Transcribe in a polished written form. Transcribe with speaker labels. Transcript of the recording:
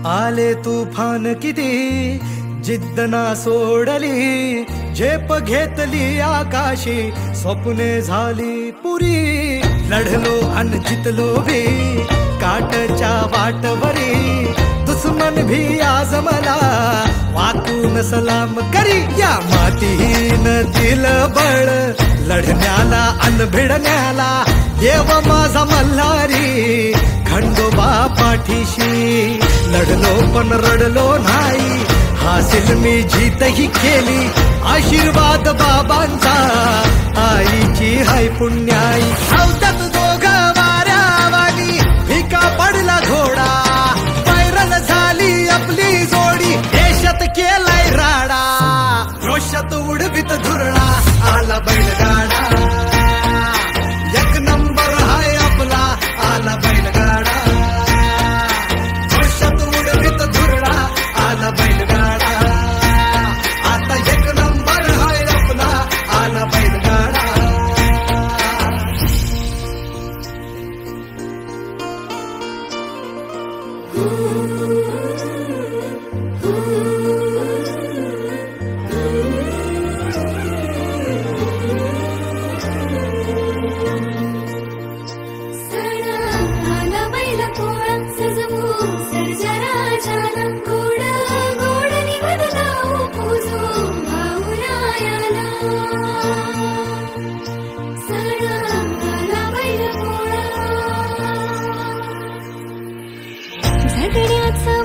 Speaker 1: आले तुफान किती जिद्द ना सोडली, झेप घेतली आकाशी, स्वप्ने झाली पुरी. लढलो अन जितलो भी काटच्या वाटवरी, दुश्मन भी आज मला वाकून सलाम करी. या मातीन दिलं बळ लढण्याला अन भिडण्याला, देव माझा मल्हारी खंडोबा पाठीशी. लढलो पण रडलो नाही, हासिल मी जीतही केली, आशीर्वाद बाबांचा आईची हाय पुण्याई. धावतात दोघं वाऱ्यावानी, फिका पडला घोडा, पैरल झाली आपली जोडी, देशात केलाय राडा, जोशात उडवीत धुरळा, आला बैलगाडा. एक नंबर हाय आपला, आला बैलगाडा, जोशात उडवीत धुरळा, आला बैलगाडा. आता एक नंबर हाय आपला, आला बैलगाडा.
Speaker 2: झगड्याचा